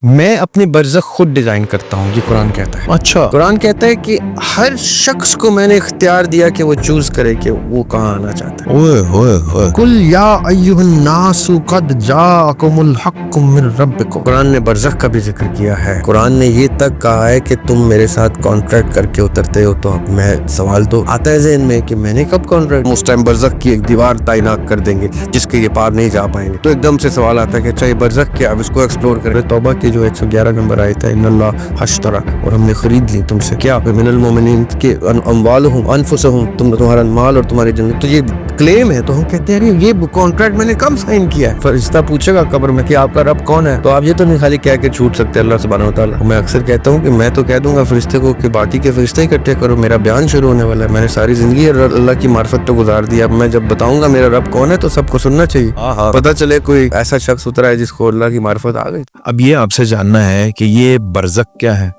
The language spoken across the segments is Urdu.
میں اپنی برزخ خود ڈیزائن کرتا ہوں، یہ قرآن کہتا ہے۔ اچھا، قرآن کہتا ہے کہ ہر شخص کو میں نے اختیار دیا کہ وہ چوز کرے کہ وہ کہاں آنا چاہتا ہے۔ اوئے ہوئے ہوئے، قل یا ایھا الناس قد جاءکم الحق من ربکم۔ قرآن نے برزخ کا بھی ذکر کیا ہے۔ قرآن نے یہ تک کہا ہے کہ تم میرے ساتھ کانٹریکٹ کر کے اترتے ہو تو میں سوال تو آتا ہے ذہن میں کہ میں نے کب کانٹریکٹ، اس ٹائم برزخ کی ایک دیوار تعینات کر دیں گے جس کے یہ پار نہیں جا پائیں گے، تو ایک دم سے سوال آتا ہے کہ اچھا یہ برزخ کیا، اب اس کو ایکسپلور کریں۔ توبہ کی جو 111 نمبر آیت ہے، ان اللہ اشترى، اور ہم نے خرید لی تم سے کیا، من المؤمنین کے اموالہم انفسہم، تمہارا مال اور تمہاری جنت، تو یہ کلیم ہے۔ تو ہم کہتے ہیں یہ کانٹریکٹ میں نے کب سائن کیا ہے؟ فرشتہ پوچھے گا قبر میں کہ آپ کا رب کون ہے، تو آپ یہ تو نہیں خالی کہہ کے چھوٹ سکتے اللہ سبحانہ و تعالیٰ۔ میں اکثر کہتا ہوں کہ میں تو کہہ دوں گا فرشتے کو کہ باقی کے فرشتے اکٹھے کرو، میرا بیان شروع ہونے والا ہے، میں نے ساری زندگی اللہ کی معرفت پہ گزار دی، اب میں جب بتاؤں گا میرا رب کون ہے تو سب کو سننا چاہیے، پتہ چلے کوئی ایسا شخص اترا ہے جس کو اللہ کی معرفت آ گئی۔ اب یہ آپ سے جاننا ہے کہ یہ برزخ کیا ہے،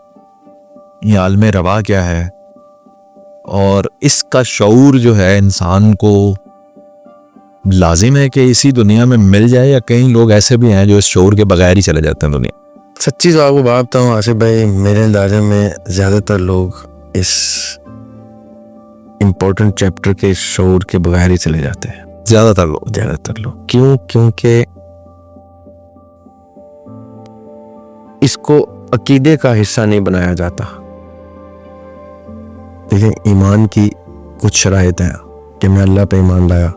یہ عالم روا کیا ہے، اور اس کا شعور جو ہے انسان کو لازم ہے کہ اسی دنیا میں مل جائے، یا کئی لوگ ایسے بھی ہیں جو اس شعور کے بغیر ہی چلے جاتے ہیں دنیا؟ سچی تو آپ کو بات بتاؤں آصف بھائی، میرے اندازے میں زیادہ تر لوگ اس امپورٹنٹ چیپٹر کے شعور کے بغیر ہی چلے جاتے ہیں، زیادہ تر لوگ کیونکہ اس کو عقیدے کا حصہ نہیں بنایا جاتا۔ دیکھیں، ایمان کی کچھ شرائط ہیں کہ میں اللہ پہ ایمان لایا،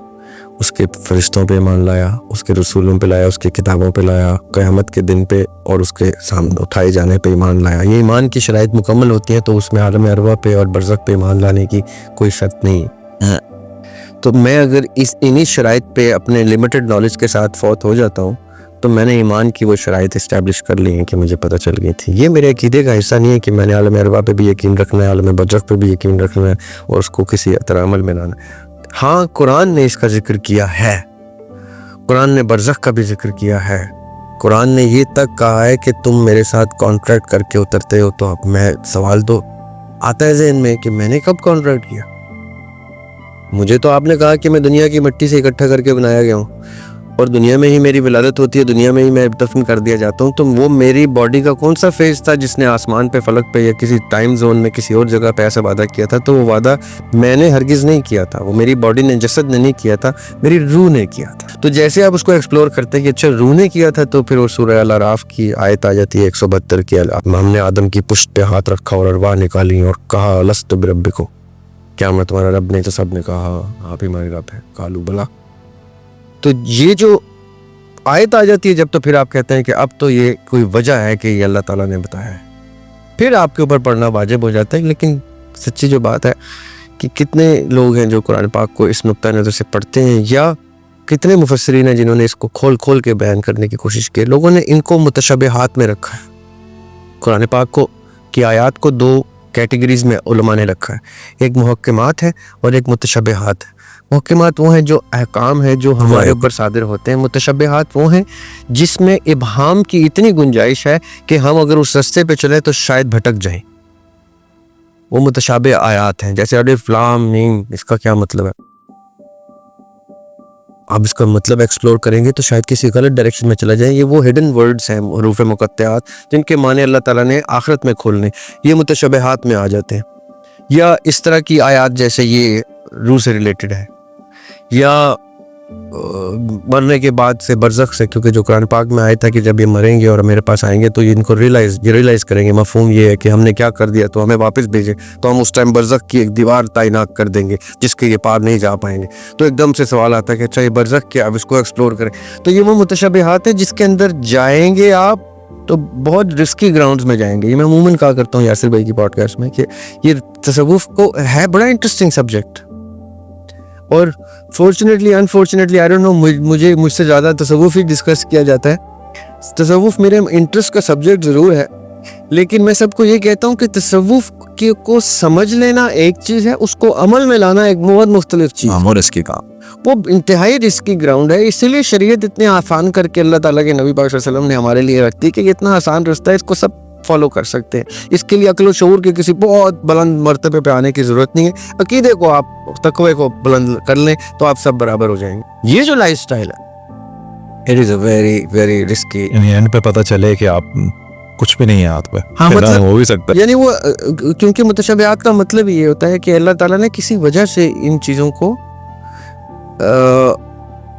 اس کے فرشتوں پہ ایمان لایا، اس کے رسولوں پہ لایا، اس کی کتابوں پہ لایا، قیامت کے دن پہ اور اس کے سامنے اٹھائے جانے پہ ایمان لایا۔ یہ ایمان کی شرائط مکمل ہوتی ہیں تو اس میں عالم ارواح پہ اور برزخ پہ ایمان لانے کی کوئی شرط نہیں ہے۔ تو میں اگر انہی شرائط پہ اپنے لمیٹڈ نالج کے ساتھ فوت ہو جاتا ہوں تو میں نے ایمان کی وہ شرائط اسٹیبلش کر لی ہیں کہ مجھے پتہ چل گئی تھی۔ یہ میرے عقیدے کا حصہ نہیں ہے کہ میں نے عالم ارواح پہ بھی یقین رکھنا ہے، عالم برزخ پہ بھی یقین رکھنا ہے اور اس کو کسی طرح عمل میں لانا ہے۔ ہاں، قرآن نے اس کا ذکر کیا ہے، قرآن نے برزخ کا بھی ذکر کیا ہے، قرآن نے یہ تک کہا ہے کہ تم میرے ساتھ کانٹریکٹ کر کے اترتے ہو، تو اب میں سوال تو آتا ہے ذہن میں کہ میں نے کب کانٹریکٹ کیا؟ مجھے تو آپ نے کہا کہ میں دنیا کی مٹی سے اکٹھا کر کے بنایا گیا ہوں اور دنیا میں ہی میری ولادت ہوتی ہے، دنیا میں ہی میں دفن کر دیا جاتا ہوں، تو وہ میری باڈی کا کون سا فیز تھا جس نے آسمان پہ، فلک پہ یا کسی ٹائم زون میں کسی اور جگہ پہ ایسا وعدہ کیا تھا؟ تو وہ وعدہ میں نے ہرگز نہیں کیا تھا، وہ میری باڈی نے، جسد نے نہیں کیا تھا، میری روح نے کیا تھا۔ تو جیسے آپ اس کو ایکسپلور کرتے ہیں کہ اچھا روح نے کیا تھا، تو پھر وہ سورہ الاعراف کی آیت آ جاتی ہے 172 کی، ہم نے آدم کی پشت پہ ہاتھ رکھا اور ارواح نکالی اور کہا لست بربکم، کیا میں تمہارا رب نہیں؟ تو سب نے کہا آپ ہی ہمارے رب ہے، قالوا بلا۔ تو یہ جو آیت آ جاتی ہے جب، تو پھر آپ کہتے ہیں کہ اب تو یہ کوئی وجہ ہے کہ یہ اللہ تعالیٰ نے بتایا ہے، پھر آپ کے اوپر پڑھنا واجب ہو جاتا ہے۔ لیکن سچی جو بات ہے کہ کتنے لوگ ہیں جو قرآن پاک کو اس نقطہ نظر سے پڑھتے ہیں، یا کتنے مفسرین ہیں جنہوں نے اس کو کھول کے بیان کرنے کی کوشش کی۔ لوگوں نے ان کو متشابہات میں رکھا ہے، قرآن پاک کو کی آیات کو دو کیٹیگریز میں علماء نے رکھا ہے، ایک محکمات ہے اور ایک متشابہات ہے۔ محکمات وہ ہیں جو احکام ہیں جو ہمارے اوپر صادر ہوتے ہیں، متشابہات وہ ہیں جس میں ابہام کی اتنی گنجائش ہے کہ ہم اگر اس رستے پہ چلیں تو شاید بھٹک جائیں، وہ متشابہ آیات ہیں۔ جیسے الف لام میم، اس کا کیا مطلب ہے؟ آپ اس کا مطلب ایکسپلور کریں گے تو شاید کسی غلط ڈائریکشن میں چلا جائیں۔ یہ وہ ہڈن ورڈز ہیں، حروف مقطعات، جن کے معنی اللہ تعالیٰ نے آخرت میں کھولنے، یہ متشابہات میں آ جاتے ہیں۔ یا اس طرح کی آیات جیسے یہ روح سے ریلیٹڈ ہے، یا مرنے کے بعد سے برزخ سے، کیونکہ جو قرآن پاک میں آیا تھا کہ جب یہ مریں گے اور میرے پاس آئیں گے تو ان کو ریلائز کریں گے، مفہوم یہ ہے کہ ہم نے کیا کر دیا، تو ہمیں واپس بھیجے، تو ہم اس ٹائم برزخ کی ایک دیوار تعینات کر دیں گے جس کے یہ پار نہیں جا پائیں گے۔ تو ایک دم سے سوال آتا ہے کہ اچھا یہ برزخ کیا، اب اس کو ایکسپلور کریں۔ تو یہ وہ متشابہات ہیں جس کے اندر جائیں گے آپ تو بہت رسکی گراؤنڈز میں جائیں گے۔ یہ میں عموماً کہا کرتا ہوں یاسر بھائی کی پوڈ کاسٹ میں کہ یہ تصوف کو ہے بڑا انٹرسٹنگ سبجیکٹ، اور fortunately unfortunately I don't know, مجھ سے زیادہ تصوف ہی ڈسکس کیا جاتا ہے۔ تصوف میرے انٹرسٹ کا سبجیکٹ ضرور ہے، لیکن میں سب کو یہ کہتا ہوں کہ تصوف کو سمجھ لینا ایک چیز ہے، اس کو عمل میں لانا ایک بہت مختلف چیز ہے، اور اس کی کام وہ انتہائی رسکی گراؤنڈ ہے۔ اسی لیے شریعت اتنے آسان کر کے اللہ تعالیٰ کے نبی پاک صلی اللہ علیہ وسلم نے ہمارے لیے رکھتی کہ یہ اتنا آسان رستہ ہے، اس کو سب فالو کر سکتے ہیں۔ اس کے لیے عقل و شعور کے کسی بہت بلند مرتبے پہ آنے کی ضرورت نہیں ہے، عقیدے کو آپ، تقوی کو بلند کر لیں تو آپ سب برابر ہو جائیں گے۔ یہ جو لائف سٹائل ہے، it is a very very risky. یعنی اینڈ پہ پتہ چلے کہ آپ کچھ بھی نہیں ہے ہاتھ پہ. ہاں مطلب ہو بھی سکتا ہے. یعنی وہ کیونکہ متشابہات کا مطلب یہ ہوتا ہے کہ اللہ تعالیٰ نے کسی وجہ سے ان چیزوں کو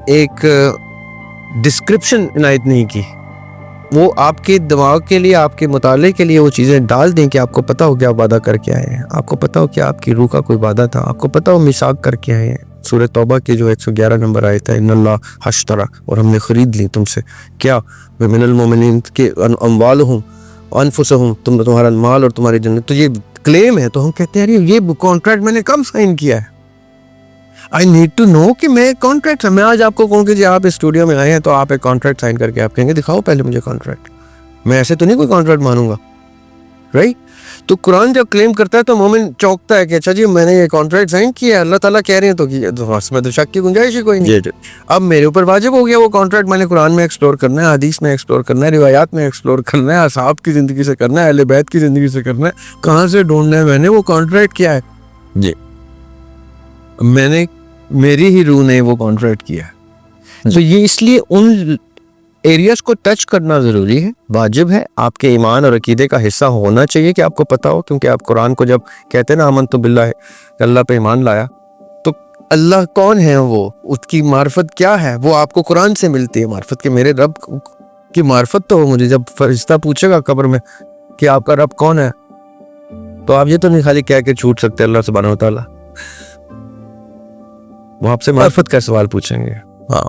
ایک ڈسکرپشن عنایت نہیں کی. وہ آپ کے دماغ کے لیے، آپ کے مطالعے کے لیے وہ چیزیں ڈال دیں کہ آپ کو پتہ ہو کہ آپ وعدہ کر کے آئے ہیں، آپ کو پتہ ہو کہ آپ کی روح کا کوئی وعدہ تھا، آپ کو پتہ ہو میثاق کر کے آئے ہیں. سورہ توبہ کے جو 111 نمبر آیت ہے، ان اللہ اشترى، اور ہم نے خرید لی تم سے کیا، من المؤمنین کے اموالہم وانفسہم، تمہارا مال اور تمہاری جنت. تو یہ کلیم ہے، تو ہم کہتے ہیں یہ کانٹریکٹ میں نے کب سائن کیا ہے. آئی نیڈ ٹو نو کہ میں کانٹریکٹ، میں آج آپ کو کہوں کہ جی آپ اسٹوڈیو میں آئے ہیں تو آپ ایک کانٹریکٹ سائن کر کے آپ کہیں گے دکھاؤ پہلے مجھے کانٹریکٹ. میں ایسے تو نہیں کوئی کانٹریکٹ مانوں گا، رائٹ. تو قرآن جب کلیم کرتا ہے تو مومن چونکتا ہے کہ اچھا جی میں نے یہ کانٹریکٹ سائن کیا ہے، اللہ تعالیٰ کہہ رہے ہیں تو اس میں تو شک کی گنجائش ہی کوئی نہیں. اب میرے اوپر واجب ہو گیا وہ کانٹریکٹ، میں نے قرآن میں ایکسپلور کرنا ہے، حدیث میں ایکسپلور کرنا ہے، روایات میں ایکسپلور کرنا ہے، اصحاب کی زندگی سے کرنا ہے، اہل بیت کی زندگی سے کرنا ہے. کہاں سے ڈھونڈنا ہے میں نے وہ کانٹریکٹ کیا ہے؟ جی میں نے، میری ہی روح نے وہ کانٹریکٹ کیا ہے. تو یہ اس لیے ان ایریاز کو ٹچ کرنا ضروری ہے، واجب ہے، آپ کے ایمان اور عقیدے کا حصہ ہونا چاہیے کہ آپ کو پتہ ہو. کیونکہ آپ قرآن کو جب کہتے ہیں نا آمنت باللہ، کہ اللہ پہ ایمان لایا، تو اللہ کون ہے، وہ اس کی معرفت کیا ہے، وہ آپ کو قرآن سے ملتی ہے معرفت کہ میرے رب کی معرفت تو ہو مجھے. جب فرشتہ پوچھے گا قبر میں کہ آپ کا رب کون ہے، تو آپ یہ تو نہیں خالی کہہ کے چھوٹ سکتے اللہ سبحانہ و تعالیٰ، وہ آپ سے معرفت کا سوال پوچھیں گے. ہاں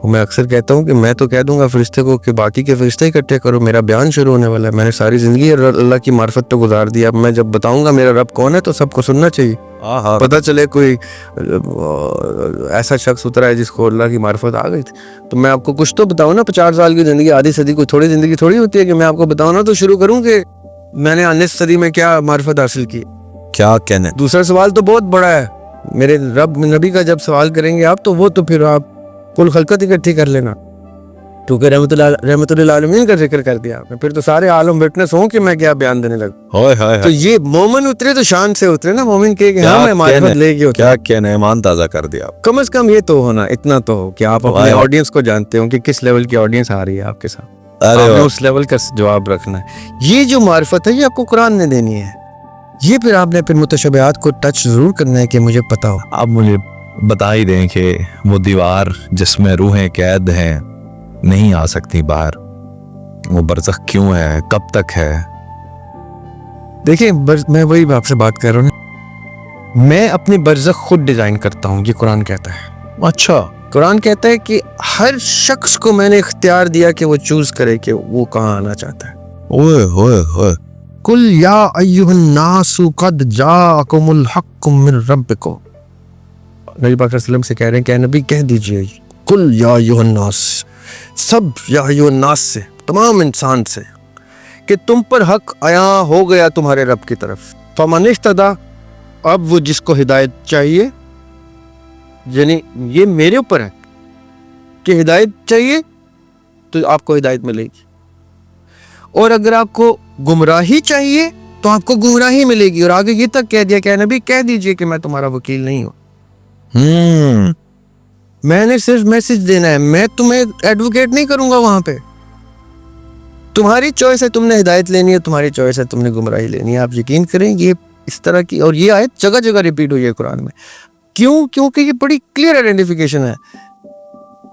میں اکثر کہتا ہوں کہ میں تو کہہ دوں گا فرشتے کو کہ باقی کے فرشتے اکٹھے کرو، میرا بیان شروع ہونے والا ہے. میں نے ساری زندگی اللہ کی معرفت پہ گزار دی. اب میں جب بتاؤں گا میرا رب کون ہے تو سب کو سننا چاہیے. پتہ چلے کوئی ایسا شخص اترا ہے جس کو اللہ کی معرفت آ گئی تھی. تو میں آپ کو کچھ تو بتاؤں نا، 50 سال کی زندگی، آدھی صدی، کوئی تھوڑی زندگی تھوڑی ہوتی ہے کہ میں آپ کو بتاؤں نا تو شروع کروں کہ میں نے 19 صدی میں کیا معرفت حاصل کی. کیا کہنے. دوسرا سوال تو بہت بڑا ہے میرے رب نبی کا. جب سوال کریں گے آپ تو وہ تو پھر آپ کل خلقت اکٹھی کر لینا، کیونکہ رحمت للعالمین کا ذکر کر دیا آپ نے، پھر تو سارے عالم وٹنس ہوں کہ میں کیا بیان دینے لگا. تو یہ مومن اترے تو شان سے اترے نا، مومن کہ ہاں میں معرفت لے کے اترا. کیا کہنا، ایمان تازہ کر دیا. کم از کم یہ تو ہونا، اتنا تو ہو کہ آپ اپنے آڈینس کو جانتے ہو کہ کس لیول کی آڈینس آ رہی ہے آپ کے ساتھ، آپ نے اس لیول کا جواب رکھنا ہے. یہ جو معرفت ہے یہ آپ کو قرآن نے دینی ہے. یہ پھر آپ نے پھر متشابہات کو ٹچ ضرور کرنا ہے کہ مجھے پتا ہو. آپ مجھے بتا ہی دیں کہ وہ دیوار جس میں روحیں قید ہیں نہیں آ سکتی باہر، وہ برزخ کیوں ہے، کب تک ہے؟ دیکھیں میں وہی آپ سے بات کر رہا ہوں، میں اپنی برزخ خود ڈیزائن کرتا ہوں، یہ قرآن کہتا ہے. اچھا. قرآن کہتا ہے کہ ہر شخص کو میں نے اختیار دیا کہ وہ چوز کرے کہ وہ کہاں آنا چاہتا ہے. اوئے ہوئے ہوئے. قل یا ایھا الناس قد جاءکم الحق من ربکم. نبی پاک صلی اللہ علیہ وسلم سے کہہ رہے ہیں کہ اے نبی کہہ دیجئے، قل یا ایھا الناس، سب یا ایھا الناس سے، تمام انسان سے، کہ تم پر حق عیاں ہو گیا تمہارے رب کی طرف. فمن اہتدی، اب وہ جس کو ہدایت چاہیے، یعنی یہ میرے اوپر ہے کہ ہدایت چاہیے تو آپ کو ہدایت ملے گی، اور اگر آپ کو گمراہی چاہیے تو آپ کو گمراہی ملے گی. اور آگے یہ تک کہہ دیا کہ اے نبی کہہ دیجئے کہ میں تمہارا وکیل نہیں ہوں. میں نے صرف میسج دینا ہے، میں تمہیں ایڈوکیٹ نہیں کروں گا. وہاں پہ تمہاری چوائس ہے، تم نے ہدایت لینی ہے، تمہاری چوائس ہے تم نے گمراہی لینی ہے. آپ یقین کریں یہ اس طرح کی، اور یہ آیت جگہ جگہ ریپیٹ ہوئی ہے قرآن میں. کیوں؟ کیونکہ یہ بڑی کلیئر آئیڈینٹیفیکیشن ہے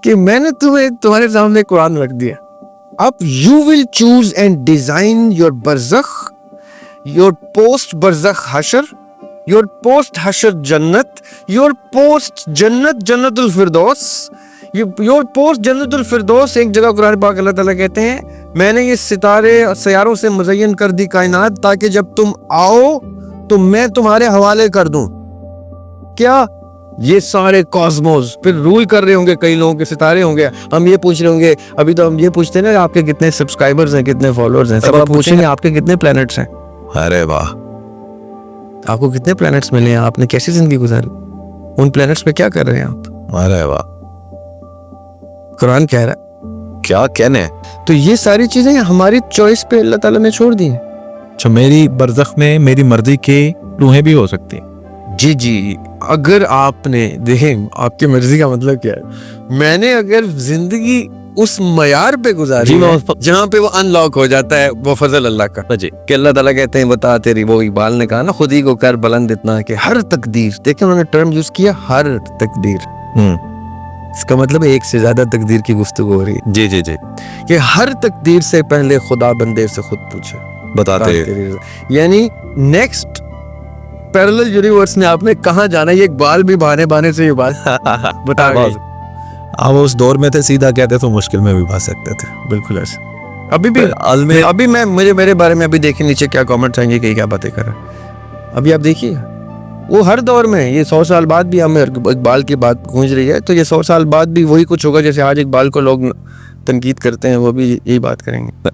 کہ میں نے تمہیں تمہارے سامنے قرآن رکھ دیا. اب you will choose and design your barzakh, your post barzakh حشر، your post حشر جنت، your post جنت جنت الفردوس، your post جنت الفردوس. ایک جگہ قرآن پاک اللہ تعالیٰ کہتے ہیں میں نے یہ ستارے سیاروں سے مزین کر دی کائنات تاکہ جب تم آؤ تو میں تمہارے حوالے کر دوں. کیا؟ یہ سارے کاسموس پھر رول کر رہے ہوں گے، کئی لوگوں کے ستارے ہوں گے. ہم یہ پوچھ رہے ہوں گے، ابھی تو ہم یہ پوچھتے ہیں نا آپ کے کتنے سبسکرائبرز ہیں، کتنے فالوورز ہیں. سب آپ پوچھیں گے آپ کے کتنے پلینٹس ہیں. ارے واہ، آپ کو کتنے پلینٹس ملے ہیں، آپ نے کیسی زندگی گزاری، ان پلینٹس پہ کیا کر رہے ہیں آپ. ارے واہ، قرآن کہہ رہا ہے. کیا کہنے. تو یہ ساری چیزیں ہماری چوائس پہ اللہ تعالیٰ نے چھوڑ دی ہیں. اچھا، میری برزخ میں میری مرضی کی روحیں بھی ہو سکتی ہیں. جی اگر آپ نے، دیکھیں آپ کی مرضی کا مطلب کیا ہے. میں نے اگر زندگی اس معیار پہ گزاری جی، ہے جہاں پہ وہ ان لاک ہو جاتا ہے، وہ فضل اللہ کا جی کہ اللہ تعالیٰ کہتے ہیں بتا تیری، وہ اقبال نے کہا نا خود ہی کو کر بلند اتنا کہ ہر تقدیر، دیکھیں انہوں نے ٹرم یوز کیا ہر تقدیر، اس کا مطلب ایک سے زیادہ تقدیر کی گفتگو ہو رہی ہے جی جی جی کہ ہر تقدیر سے پہلے خدا بندے سے خود پوچھے بتاتے یعنی نیکسٹ پیرلل یونیورس میں آپ نے کہاں جانا ہے، یہ اقبال بھی بہانے سے یہ بات بتا گئی. آپ اس دور میں تھے، سیدھا کہتے تو مشکل میں بھی پھنس سکتے تھے. بالکل ایسے ابھی بھی عالم ابھی میں مجھے میرے بارے میں ابھی دیکھیں نیچے کیا کامنٹس آئیں گے کہ کیا باتیں کر رہے ہیں. ابھی آپ دیکھیے وہ ہر دور میں، یہ 100 سال بعد بھی ہمیں اقبال کی بات گونج رہی ہے، تو یہ 100 سال بعد بھی وہی کچھ ہوگا جیسے آج اقبال کو لوگ تنقید کرتے ہیں، وہ بھی یہی بات کریں گے.